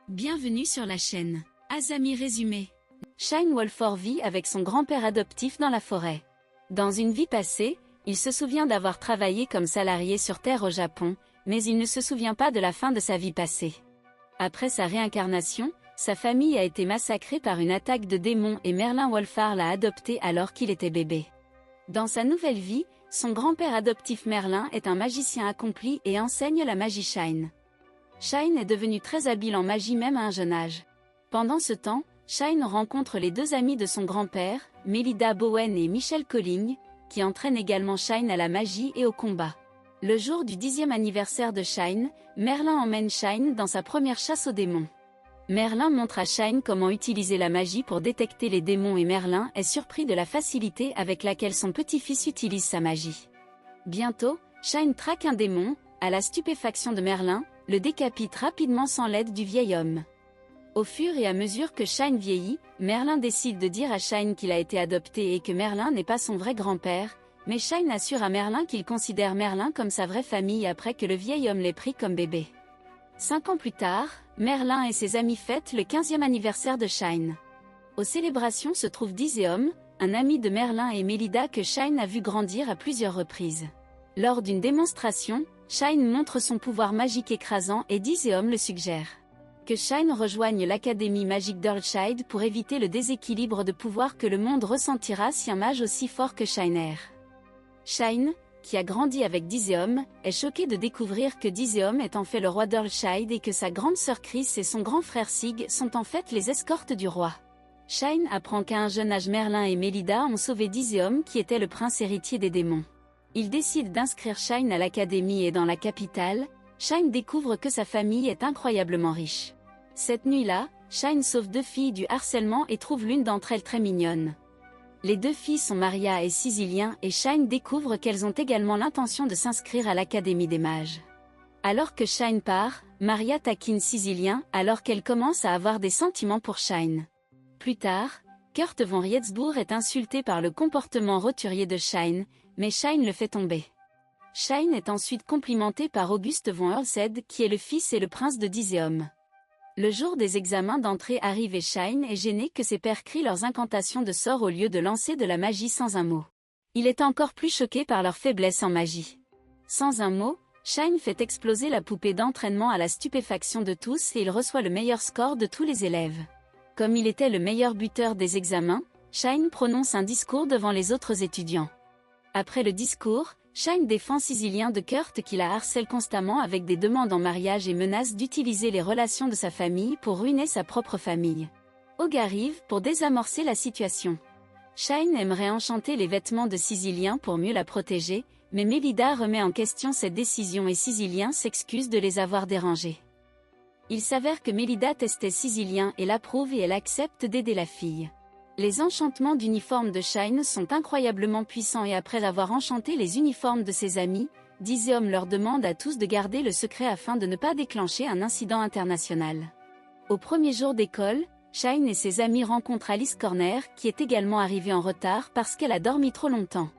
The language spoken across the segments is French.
Bienvenue sur la chaîne Azami Résumé. Shine Wolford vit avec son grand-père adoptif dans la forêt. Dans une vie passée, il se souvient d'avoir travaillé comme salarié sur Terre au Japon, mais il ne se souvient pas de la fin de sa vie passée. Après sa réincarnation, sa famille a été massacrée par une attaque de démons et Merlin Wolford l'a adopté alors qu'il était bébé. Dans sa nouvelle vie, son grand-père adoptif Merlin est un magicien accompli et enseigne la magie Shine. Shine est devenu très habile en magie même à un jeune âge. Pendant ce temps, Shine rencontre les deux amis de son grand-père, Melida Bowen et Michelle Colling, qui entraînent également Shine à la magie et au combat. Le jour du 10e anniversaire de Shine, Merlin emmène Shine dans sa première chasse aux démons. Merlin montre à Shine comment utiliser la magie pour détecter les démons et Merlin est surpris de la facilité avec laquelle son petit-fils utilise sa magie. Bientôt, Shine traque un démon, à la stupéfaction de Merlin, le décapite rapidement sans l'aide du vieil homme. Au fur et à mesure que Shine vieillit, Merlin décide de dire à Shine qu'il a été adopté et que Merlin n'est pas son vrai grand-père, mais Shine assure à Merlin qu'il considère Merlin comme sa vraie famille après que le vieil homme l'ait pris comme bébé. 5 ans plus tard, Merlin et ses amis fêtent le 15e anniversaire de Shine. Aux célébrations se trouve Diséum, un ami de Merlin et Melida que Shine a vu grandir à plusieurs reprises. Lors d'une démonstration, Shine montre son pouvoir magique écrasant et Diséum le suggère. Que Shine rejoigne l'Académie magique d'Earlshide pour éviter le déséquilibre de pouvoir que le monde ressentira si un mage aussi fort que Shine erre. Shine, qui a grandi avec Diséum, est choqué de découvrir que Diséum est en fait le roi d'Earlshide et que sa grande sœur Chris et son grand frère Sig sont en fait les escortes du roi. Shine apprend qu'à un jeune âge Merlin et Melida ont sauvé Diséum qui était le prince héritier des démons. Il décide d'inscrire Shine à l'académie et dans la capitale, Shine découvre que sa famille est incroyablement riche. Cette nuit-là, Shine sauve 2 filles du harcèlement et trouve l'une d'entre elles très mignonne. Les 2 filles sont Maria et Cicilien et Shine découvre qu'elles ont également l'intention de s'inscrire à l'académie des mages. Alors que Shine part, Maria taquine Cicilien alors qu'elle commence à avoir des sentiments pour Shine. Plus tard, Kurt von Rietzburg est insulté par le comportement roturier de Shine, mais Shine le fait tomber. Shine est ensuite complimenté par Auguste von Earlshede qui est le fils et le prince de Diséum. Le jour des examens d'entrée arrive et Shine est gêné que ses pairs crient leurs incantations de sorts au lieu de lancer de la magie sans un mot. Il est encore plus choqué par leur faiblesse en magie. Sans un mot, Shine fait exploser la poupée d'entraînement à la stupéfaction de tous et il reçoit le meilleur score de tous les élèves. Comme il était le meilleur buteur des examens, Shine prononce un discours devant les autres étudiants. Après le discours, Shine défend Cicilien de Kurt qui la harcèle constamment avec des demandes en mariage et menace d'utiliser les relations de sa famille pour ruiner sa propre famille. Og arrive pour désamorcer la situation. Shine aimerait enchanter les vêtements de Cicilien pour mieux la protéger, mais Melida remet en question cette décision et Cicilien s'excuse de les avoir dérangés. Il s'avère que Melida testait Cicilien et l'approuve et elle accepte d'aider la fille. Les enchantements d'uniformes de Shine sont incroyablement puissants et après avoir enchanté les uniformes de ses amis, Diséum leur demande à tous de garder le secret afin de ne pas déclencher un incident international. Au premier jour d'école, Shine et ses amis rencontrent Alice Corner qui est également arrivée en retard parce qu'elle a dormi trop longtemps.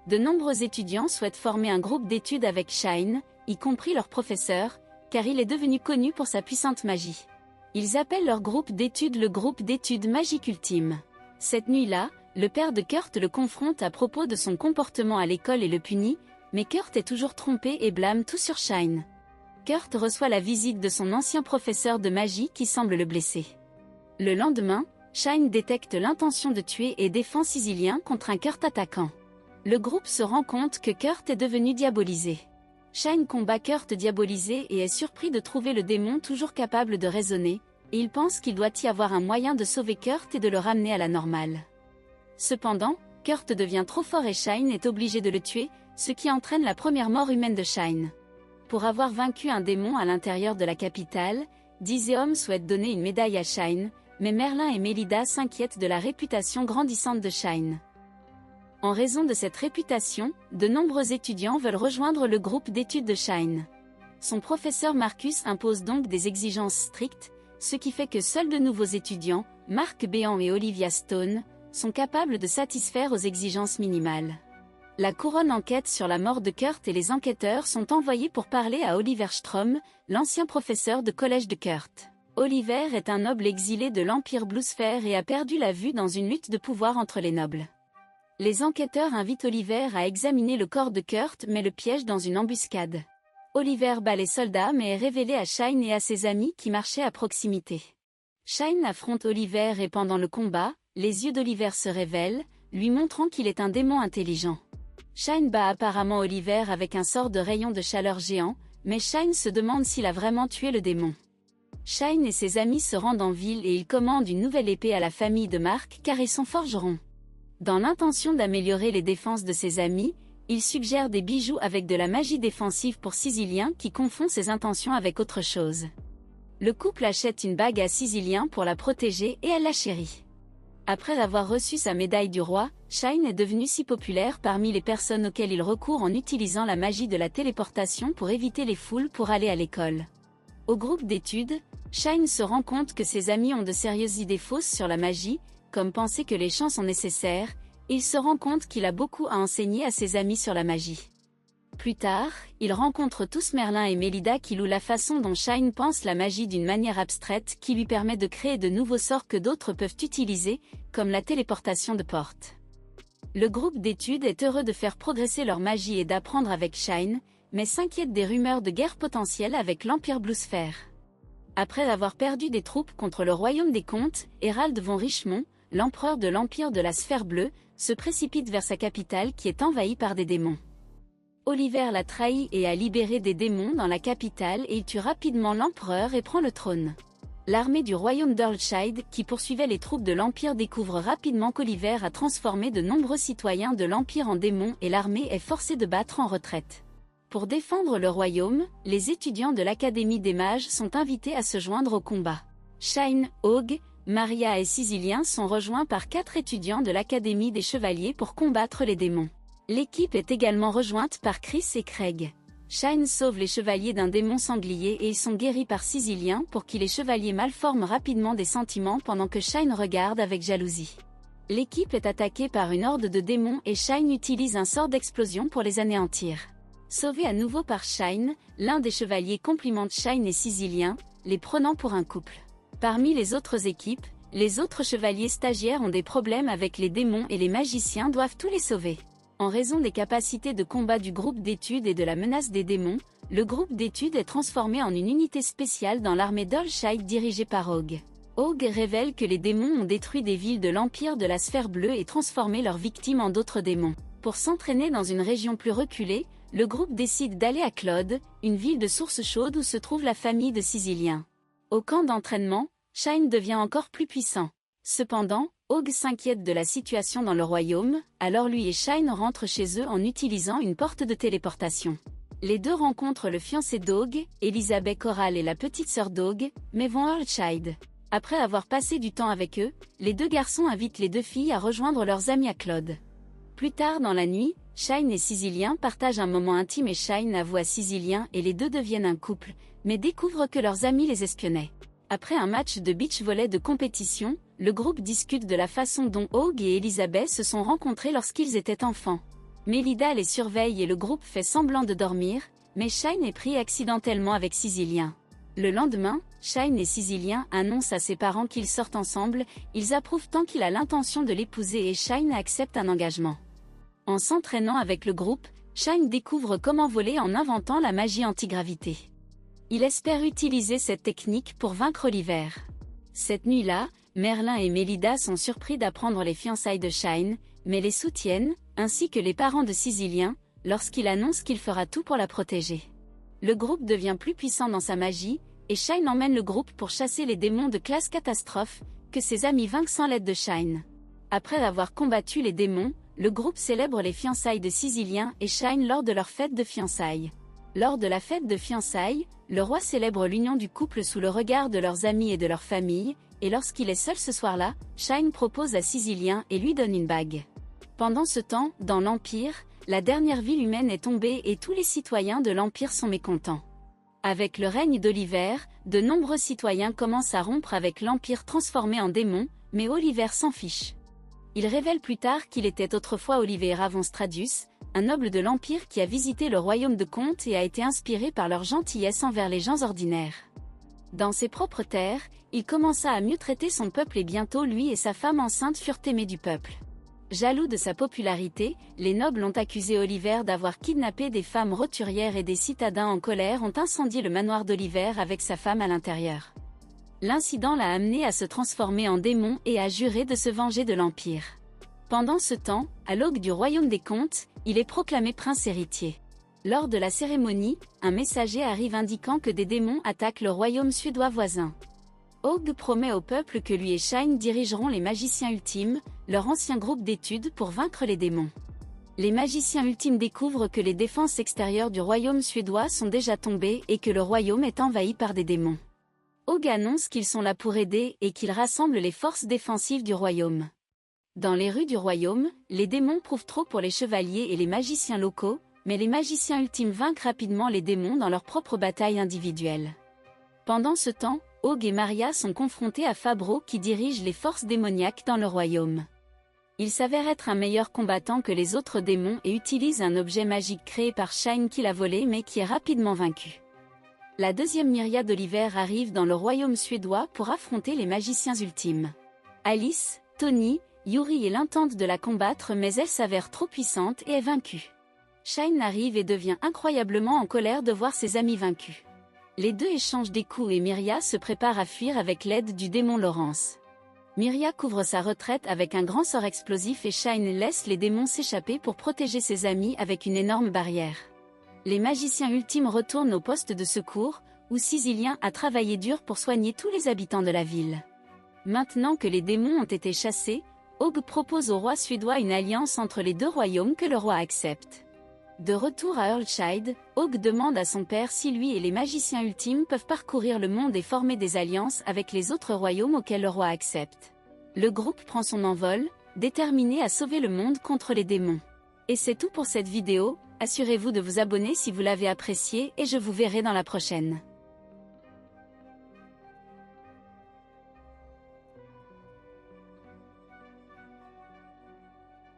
De nombreux étudiants souhaitent former un groupe d'études avec Shine, y compris leur professeur, car il est devenu connu pour sa puissante magie. Ils appellent leur groupe d'études le groupe d'études magique ultime. Cette nuit-là, le père de Kurt le confronte à propos de son comportement à l'école et le punit, mais Kurt est toujours trompé et blâme tout sur Shine. Kurt reçoit la visite de son ancien professeur de magie qui semble le blesser. Le lendemain, Shine détecte l'intention de tuer et défend Cicilien contre un Kurt attaquant. Le groupe se rend compte que Kurt est devenu diabolisé. Shine combat Kurt diabolisé et est surpris de trouver le démon toujours capable de raisonner, et il pense qu'il doit y avoir un moyen de sauver Kurt et de le ramener à la normale. Cependant, Kurt devient trop fort et Shine est obligé de le tuer, ce qui entraîne la première mort humaine de Shine. Pour avoir vaincu un démon à l'intérieur de la capitale, Diséum souhaite donner une médaille à Shine, mais Merlin et Melida s'inquiètent de la réputation grandissante de Shine. En raison de cette réputation, de nombreux étudiants veulent rejoindre le groupe d'études de Shine. Son professeur Marcus impose donc des exigences strictes, ce qui fait que seuls de nouveaux étudiants, Mark Béan et Olivia Stone, sont capables de satisfaire aux exigences minimales. La couronne enquête sur la mort de Kurt et les enquêteurs sont envoyés pour parler à Oliver Strom, l'ancien professeur de collège de Kurt. Oliver est un noble exilé de l'Empire Bluesfair et a perdu la vue dans une lutte de pouvoir entre les nobles. Les enquêteurs invitent Oliver à examiner le corps de Kurt mais le piègent dans une embuscade. Oliver bat les soldats mais est révélé à Shine et à ses amis qui marchaient à proximité. Shine affronte Oliver et pendant le combat, les yeux d'Oliver se révèlent, lui montrant qu'il est un démon intelligent. Shine bat apparemment Oliver avec un sort de rayon de chaleur géant, mais Shine se demande s'il a vraiment tué le démon. Shine et ses amis se rendent en ville et ils commandent une nouvelle épée à la famille de Mark car ils sont forgerons. Dans l'intention d'améliorer les défenses de ses amis, il suggère des bijoux avec de la magie défensive pour Sicilien qui confond ses intentions avec autre chose. Le couple achète une bague à Sicilien pour la protéger et elle la chérit. Après avoir reçu sa médaille du roi, Shine est devenu si populaire parmi les personnes auxquelles il recourt en utilisant la magie de la téléportation pour éviter les foules pour aller à l'école. Au groupe d'études, Shine se rend compte que ses amis ont de sérieuses idées fausses sur la magie, comme penser que les chants sont nécessaires, et il se rend compte qu'il a beaucoup à enseigner à ses amis sur la magie. Plus tard, il rencontre tous Merlin et Mélida qui louent la façon dont Shine pense la magie d'une manière abstraite qui lui permet de créer de nouveaux sorts que d'autres peuvent utiliser, comme la téléportation de porte. Le groupe d'études est heureux de faire progresser leur magie et d'apprendre avec Shine, mais s'inquiète des rumeurs de guerre potentielle avec l'Empire Bluesfair. Après avoir perdu des troupes contre le royaume des comtes, Hérald von Richmond, l'empereur de l'Empire de la Sphère Bleue, se précipite vers sa capitale qui est envahie par des démons. Oliver l'a trahi et a libéré des démons dans la capitale et il tue rapidement l'empereur et prend le trône. L'armée du royaume d'Earlshide, qui poursuivait les troupes de l'Empire, découvre rapidement qu'Oliver a transformé de nombreux citoyens de l'Empire en démons et l'armée est forcée de battre en retraite. Pour défendre le royaume, les étudiants de l'Académie des mages sont invités à se joindre au combat. Shine, Hogg, Maria et Sicilien sont rejoints par 4 étudiants de l'Académie des chevaliers pour combattre les démons. L'équipe est également rejointe par Chris et Craig. Shine sauve les chevaliers d'un démon sanglier et ils sont guéris par Sicilien pour qui les chevaliers malforment rapidement des sentiments pendant que Shine regarde avec jalousie. L'équipe est attaquée par une horde de démons et Shine utilise un sort d'explosion pour les anéantir. Sauvé à nouveau par Shine, l'un des chevaliers complimente Shine et Sicilien, les prenant pour un couple. Parmi les autres équipes, les autres chevaliers stagiaires ont des problèmes avec les démons et les magiciens doivent tous les sauver. En raison des capacités de combat du groupe d'études et de la menace des démons, le groupe d'études est transformé en une unité spéciale dans l'armée d'Earlshide dirigée par Hogg. Hogg révèle que les démons ont détruit des villes de l'Empire de la Sphère Bleue et transformé leurs victimes en d'autres démons. Pour s'entraîner dans une région plus reculée, le groupe décide d'aller à Claude, une ville de source chaude où se trouve la famille de Sicilien. Au camp d'entraînement, Shine devient encore plus puissant. Cependant, Hogg s'inquiète de la situation dans le royaume, alors lui et Shine rentrent chez eux en utilisant une porte de téléportation. Les deux rencontrent le fiancé d'Hogg, Elizabeth Coral et la petite sœur d'Hogg, mais vont à Earlshide. Après avoir passé du temps avec eux, les deux garçons invitent les deux filles à rejoindre leurs amis à Claude. Plus tard dans la nuit, Shine et Sicilien partagent un moment intime et Shine avoue à Sicilien et les deux deviennent un couple, mais découvrent que leurs amis les espionnaient. Après un match de beach volley de compétition, le groupe discute de la façon dont Hogg et Elizabeth se sont rencontrés lorsqu'ils étaient enfants. Mélida les surveille et le groupe fait semblant de dormir, mais Shine est pris accidentellement avec Sicilien. Le lendemain, Shine et Sicilien annoncent à ses parents qu'ils sortent ensemble, ils approuvent tant qu'il a l'intention de l'épouser et Shine accepte un engagement. En s'entraînant avec le groupe, Shine découvre comment voler en inventant la magie antigravité. Il espère utiliser cette technique pour vaincre Oliver. Cette nuit-là, Merlin et Mélida sont surpris d'apprendre les fiançailles de Shine, mais les soutiennent, ainsi que les parents de Sicilien, lorsqu'il annonce qu'il fera tout pour la protéger. Le groupe devient plus puissant dans sa magie, et Shine emmène le groupe pour chasser les démons de classe catastrophe, que ses amis vainquent sans l'aide de Shine. Après avoir combattu les démons, le groupe célèbre les fiançailles de Sicilien et Shine lors de leur fête de fiançailles. Lors de la fête de fiançailles, le roi célèbre l'union du couple sous le regard de leurs amis et de leur famille, et lorsqu'il est seul ce soir-là, Shine propose à Sicilien et lui donne une bague. Pendant ce temps, dans l'Empire, la dernière ville humaine est tombée et tous les citoyens de l'Empire sont mécontents. Avec le règne d'Oliver, de nombreux citoyens commencent à rompre avec l'Empire transformé en démon, mais Oliver s'en fiche. Il révèle plus tard qu'il était autrefois Olivera von Stradius, un noble de l'Empire qui a visité le royaume de Comte et a été inspiré par leur gentillesse envers les gens ordinaires. Dans ses propres terres, il commença à mieux traiter son peuple et bientôt lui et sa femme enceinte furent aimés du peuple. Jaloux de sa popularité, les nobles ont accusé Oliver d'avoir kidnappé des femmes roturières et des citadins en colère ont incendié le manoir d'Oliver avec sa femme à l'intérieur. L'incident l'a amené à se transformer en démon et à jurer de se venger de l'Empire. Pendant ce temps, à l'aube du royaume des contes, il est proclamé prince héritier. Lors de la cérémonie, un messager arrive indiquant que des démons attaquent le royaume suédois voisin. Hogg promet au peuple que lui et Shine dirigeront les magiciens ultimes, leur ancien groupe d'études pour vaincre les démons. Les magiciens ultimes découvrent que les défenses extérieures du royaume suédois sont déjà tombées et que le royaume est envahi par des démons. Hogg annonce qu'ils sont là pour aider et qu'ils rassemblent les forces défensives du royaume. Dans les rues du royaume, les démons prouvent trop pour les chevaliers et les magiciens locaux, mais les magiciens ultimes vainquent rapidement les démons dans leur propre bataille individuelle. Pendant ce temps, Hogg et Maria sont confrontés à Fabro qui dirige les forces démoniaques dans le royaume. Il s'avère être un meilleur combattant que les autres démons et utilise un objet magique créé par Shine qu'il a volé mais qui est rapidement vaincu. La deuxième myriade d'Oliver arrive dans le royaume suédois pour affronter les magiciens ultimes. Alice, Tony, Yuri et Lin tentent de la combattre mais elle s'avère trop puissante et est vaincue. Shine arrive et devient incroyablement en colère de voir ses amis vaincus. Les deux échangent des coups et Myria se prépare à fuir avec l'aide du démon Laurence. Myria couvre sa retraite avec un grand sort explosif et Shine laisse les démons s'échapper pour protéger ses amis avec une énorme barrière. Les magiciens ultimes retournent au poste de secours, où Sicilien a travaillé dur pour soigner tous les habitants de la ville. Maintenant que les démons ont été chassés, Hogg propose au roi suédois une alliance entre les deux royaumes que le roi accepte. De retour à Earlshide, Hogg demande à son père si lui et les magiciens ultimes peuvent parcourir le monde et former des alliances avec les autres royaumes auxquels le roi accepte. Le groupe prend son envol, déterminé à sauver le monde contre les démons. Et c'est tout pour cette vidéo, assurez-vous de vous abonner si vous l'avez apprécié et je vous verrai dans la prochaine.